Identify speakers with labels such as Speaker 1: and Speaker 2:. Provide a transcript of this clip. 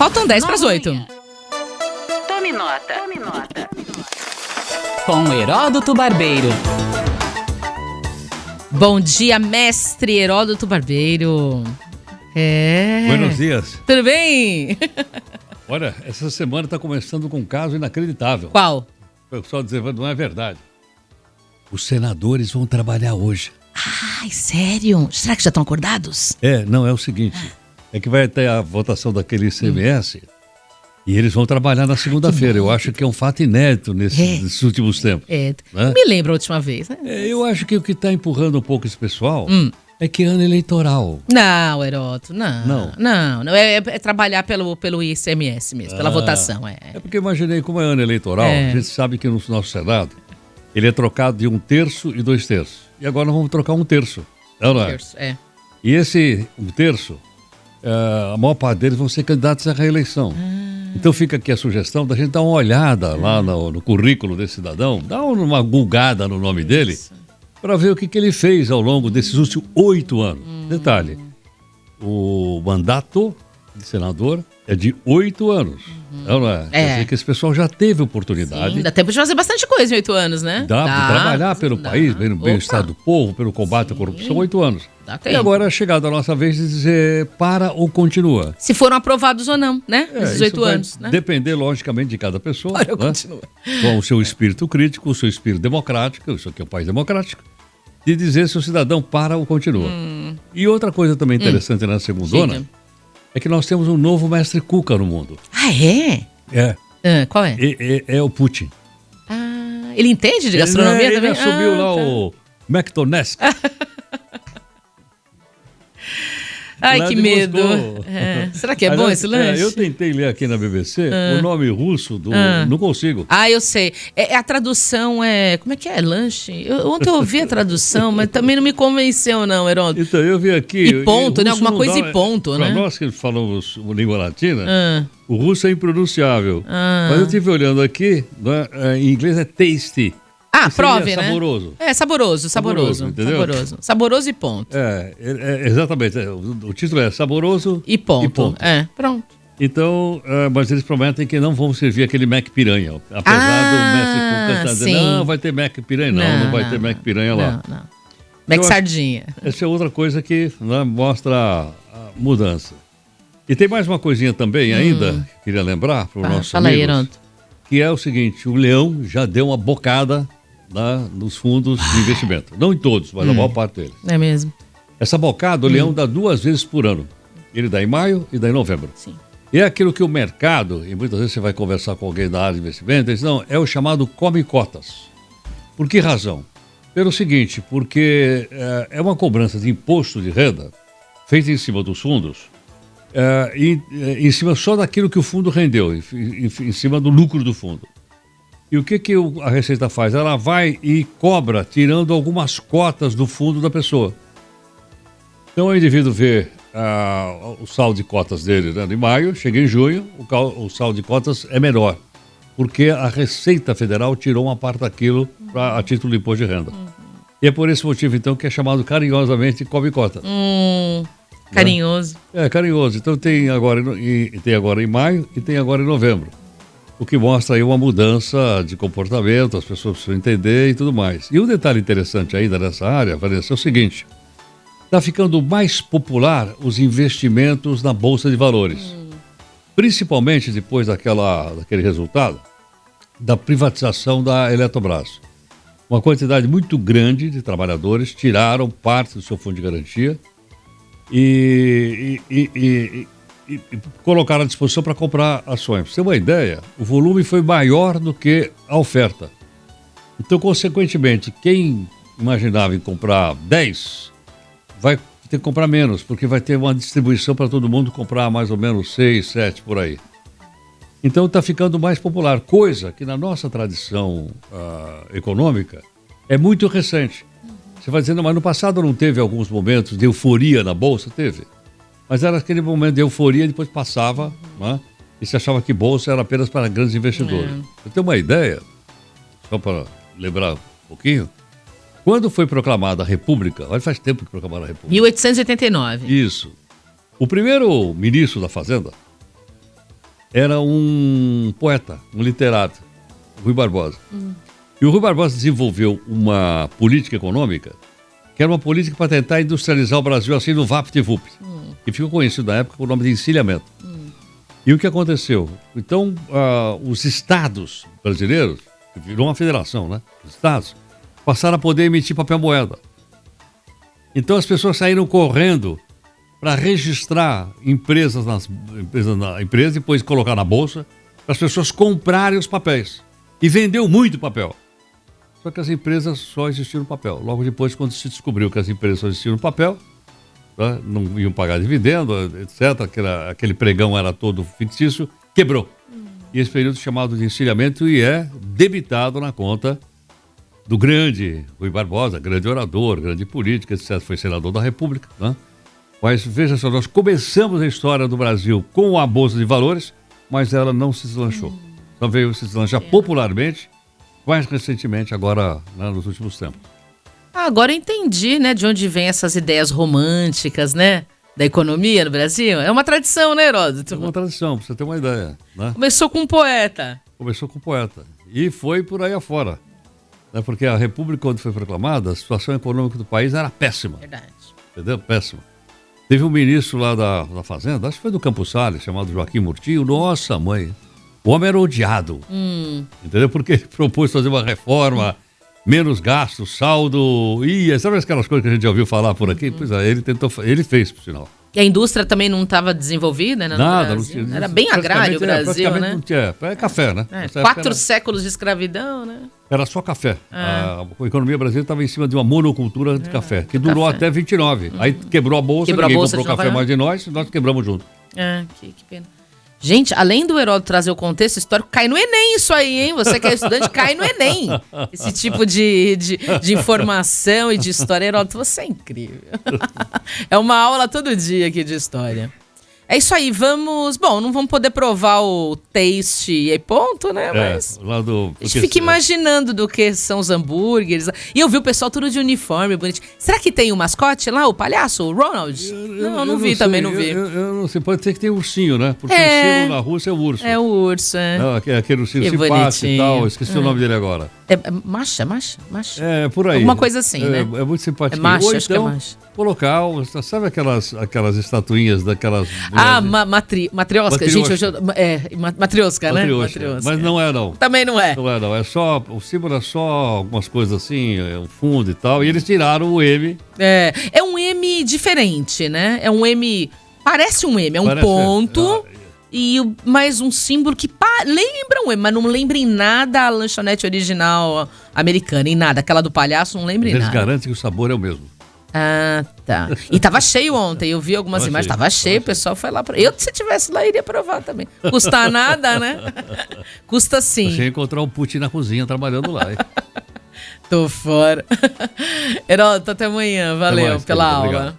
Speaker 1: Faltam 10 para as 8.
Speaker 2: Tome nota.
Speaker 3: Com Heródoto Barbeiro.
Speaker 1: Bom dia, mestre Heródoto Barbeiro.
Speaker 4: Buenos dias.
Speaker 1: Tudo bem?
Speaker 4: Olha, essa semana está começando com um caso inacreditável.
Speaker 1: Qual?
Speaker 4: O pessoal dizendo, não é verdade. Os senadores vão trabalhar hoje.
Speaker 1: Ai, sério? Será que já estão acordados?
Speaker 4: Não, é o seguinte. É que vai ter a votação daquele ICMS e eles vão trabalhar na segunda-feira. Eu acho que é um fato inédito nesses últimos tempos.
Speaker 1: Não me lembro a última vez, né?
Speaker 4: Eu acho que o que está empurrando um pouco esse pessoal é que é ano eleitoral.
Speaker 1: Não, Heródoto, não. É trabalhar pelo ICMS mesmo, pela votação.
Speaker 4: É porque eu imaginei, como é ano eleitoral, a gente sabe que no nosso Senado ele é trocado de 1/3 e 2/3. E agora nós vamos trocar 1/3. Não é? E esse 1/3, a maior parte deles vão ser candidatos à reeleição. Então fica aqui a sugestão da gente dar uma olhada lá no currículo desse cidadão, dar uma gulgada no nome dele, para ver o que ele fez ao longo desses últimos 8 anos. Detalhe, o mandato de senador é de 8 anos. Não é? Quer dizer que esse pessoal já teve oportunidade.
Speaker 1: Sim, dá tempo de fazer bastante coisa em 8 anos, né?
Speaker 4: Dá para trabalhar pelo país, pelo bem-estar do povo, pelo combate à corrupção, 8 anos. E agora é chegada a nossa vez de dizer para ou continua.
Speaker 1: Se foram aprovados ou não, né? Esses 8 anos. Né?
Speaker 4: Depender, logicamente, de cada pessoa.
Speaker 1: Para ou continua.
Speaker 4: Com o seu espírito crítico, o seu espírito democrático, isso aqui é um país democrático, de dizer se o cidadão para ou continua. E outra coisa também interessante na segundona é que nós temos um novo mestre Cuca no mundo.
Speaker 1: Ah, é? Qual é?
Speaker 4: É o Putin.
Speaker 1: Ah, ele entende de gastronomia também?
Speaker 4: Ele assumiu lá o McDonald's.
Speaker 1: Ai, que medo. Será que é bom esse lanche?
Speaker 4: Eu tentei ler aqui na BBC o nome russo do... Não consigo.
Speaker 1: Eu sei. A tradução é... Como é que é? Lanche? Ontem eu ouvi a tradução, mas também não me convenceu não, Heródoto.
Speaker 4: Então, eu vi aqui...
Speaker 1: E ponto, né? Alguma coisa e ponto, né?
Speaker 4: Para nós que falamos língua latina, o russo é impronunciável. Mas eu estive olhando aqui, em inglês é tasty.
Speaker 1: Prove, né?
Speaker 4: Saboroso.
Speaker 1: Saboroso.
Speaker 4: Entendeu?
Speaker 1: Saboroso e ponto.
Speaker 4: Exatamente. O título é Saboroso
Speaker 1: e ponto. Pronto.
Speaker 4: Então, mas eles prometem que não vão servir aquele Mac Piranha. Apesar do mestre Cuca estar dizendo, não vai ter Mac Piranha. Não vai ter Mac Piranha lá.
Speaker 1: Não. Mac Sardinha.
Speaker 4: Essa é outra coisa que mostra a mudança. E tem mais uma coisinha também ainda, que queria lembrar para os nossos amigos.
Speaker 1: Fala aí,
Speaker 4: que é o seguinte, o Leão já deu uma bocada nos fundos de investimento. Não em todos, mas na maior parte deles.
Speaker 1: É mesmo.
Speaker 4: Essa bocada, o Leão dá 2 vezes por ano. Ele dá em maio e dá em novembro.
Speaker 1: Sim.
Speaker 4: E é aquilo que o mercado, e muitas vezes você vai conversar com alguém da área de investimento, eles não, é o chamado come cotas. Por que razão? Pelo seguinte, porque é uma cobrança de imposto de renda feita em cima dos fundos, em cima só daquilo que o fundo rendeu, em cima do lucro do fundo. E o que a Receita faz? Ela vai e cobra, tirando algumas cotas do fundo da pessoa. Então o indivíduo vê o saldo de cotas dele, né, de maio, chega em junho, o saldo de cotas é menor, porque a Receita Federal tirou uma parte daquilo a título de imposto de renda. E é por esse motivo, então, que é chamado carinhosamente come cota.
Speaker 1: Carinhoso.
Speaker 4: Carinhoso. Então tem agora em maio e tem agora em novembro. O que mostra aí uma mudança de comportamento, as pessoas precisam entender e tudo mais. E um detalhe interessante ainda nessa área, Vanessa, é o seguinte: está ficando mais popular os investimentos na Bolsa de Valores. Principalmente depois daquele resultado da privatização da Eletrobras. Uma quantidade muito grande de trabalhadores tiraram parte do seu fundo de garantia e colocaram à disposição para comprar ações. Pra você ter uma ideia, o volume foi maior do que a oferta. Então, consequentemente, quem imaginava em comprar 10, vai ter que comprar menos, porque vai ter uma distribuição para todo mundo comprar mais ou menos 6, 7 por aí. Então está ficando mais popular, coisa que na nossa tradição econômica é muito recente. Você vai dizendo, mas no passado não teve alguns momentos de euforia na Bolsa? Teve. Mas era aquele momento de euforia e depois passava, né? E se achava que Bolsa era apenas para grandes investidores. Você tem uma ideia, só para lembrar um pouquinho, quando foi proclamada a República, olha, faz tempo que proclamaram a República.
Speaker 1: 1889.
Speaker 4: Isso. O primeiro ministro da Fazenda era um poeta, um literato, Rui Barbosa. E o Rui Barbosa desenvolveu uma política econômica que era uma política para tentar industrializar o Brasil assim no VaptVup, que ficou conhecido na época com o nome de encilhamento. E o que aconteceu? Então, os estados brasileiros, que virou uma federação, né? Os estados passaram a poder emitir papel moeda. Então as pessoas saíram correndo para registrar empresas na empresa, depois colocar na bolsa, para as pessoas comprarem os papéis. E vendeu muito papel. Só que as empresas só existiam no papel. Logo depois, quando se descobriu que as empresas só existiam no papel, tá? Não iam pagar dividendo, etc., aquele pregão era todo fictício, quebrou. E esse período chamado de encilhamento e é debitado na conta do grande Rui Barbosa, grande orador, grande político, etc., foi senador da República, né? Mas veja só, nós começamos a história do Brasil com a Bolsa de Valores, mas ela não se deslanchou. Só veio se deslanchar popularmente, mais recentemente, agora, né, nos últimos tempos.
Speaker 1: Agora eu entendi, né, de onde vem essas ideias românticas, né, da economia no Brasil. É uma tradição, né, Heródoto?
Speaker 4: É uma tradição, pra você ter uma ideia, né?
Speaker 1: Começou com um poeta.
Speaker 4: Começou com poeta. E foi por aí afora. Né? Porque a República, quando foi proclamada, a situação econômica do país era péssima.
Speaker 1: Verdade.
Speaker 4: Entendeu? Péssima. Teve um ministro lá da Fazenda, acho que foi do Campos Salles, chamado Joaquim Murtinho. Nossa, mãe. O homem era odiado. Entendeu? Porque ele propôs fazer uma reforma, menos gastos, saldo. Sabe aquelas coisas que a gente já ouviu falar por aqui? Pois é, ele fez, por sinal.
Speaker 1: E a indústria também não estava desenvolvida, né?
Speaker 4: Nada,
Speaker 1: não tinha.
Speaker 4: Não,
Speaker 1: era bem agrário o Brasil, né?
Speaker 4: Não tinha. É café, né?
Speaker 1: 4 séculos de escravidão, né?
Speaker 4: Era só café. A economia brasileira estava em cima de uma monocultura de café, que durou até 29. Aí quebrou a bolsa, ninguém comprou café mais de nós quebramos junto.
Speaker 1: Que pena. Gente, além do Heródoto trazer o contexto histórico, cai no Enem isso aí, hein? Você que é estudante, cai no Enem. Esse tipo de informação e de história. Heródoto, você é incrível. É uma aula todo dia aqui de história. É isso aí, vamos... Bom, não vamos poder provar o taste e ponto, né? Mas
Speaker 4: lá do...
Speaker 1: a gente fica imaginando do que são os hambúrgueres. E eu vi o pessoal tudo de uniforme, bonitinho. Será que tem o mascote lá, o palhaço, o Ronald? Não vi, também não vi.
Speaker 4: Eu não sei, pode ser que tenha ursinho, né? Porque o ursinho na Rússia é o urso.
Speaker 1: É o urso, é.
Speaker 4: Não, aquele ursinho simpático e tal, esqueci o nome dele agora.
Speaker 1: É macha?
Speaker 4: É, por aí.
Speaker 1: Alguma coisa assim, né?
Speaker 4: É muito simpático.
Speaker 1: É macha,
Speaker 4: ou
Speaker 1: acho que é
Speaker 4: então,
Speaker 1: macha.
Speaker 4: colocar, sabe aquelas estatuinhas daquelas...
Speaker 1: Matriosca. Gente, hoje matriosca, né?
Speaker 4: Matriosca. Mas não é, não.
Speaker 1: Também não é.
Speaker 4: Não é, não. O símbolo é só algumas coisas assim, o fundo e tal. E eles tiraram o M.
Speaker 1: É um M diferente, né? É um M... Parece um M, é um ponto... E mais um símbolo que lembra um M, mas não lembra em nada a lanchonete original americana, em nada. Aquela do palhaço não lembra em nada.
Speaker 4: Eles garantem que o sabor é o mesmo.
Speaker 1: Ah, tá. E tava cheio ontem, eu vi algumas imagens, tava cheio, o pessoal foi lá. Eu, se tivesse lá, iria provar também. Custa nada, né? Custa sim.
Speaker 4: Você ia encontrar um Putin na cozinha trabalhando lá, hein?
Speaker 1: Tô fora. Heródoto, até amanhã. Valeu pela aula. Obrigado.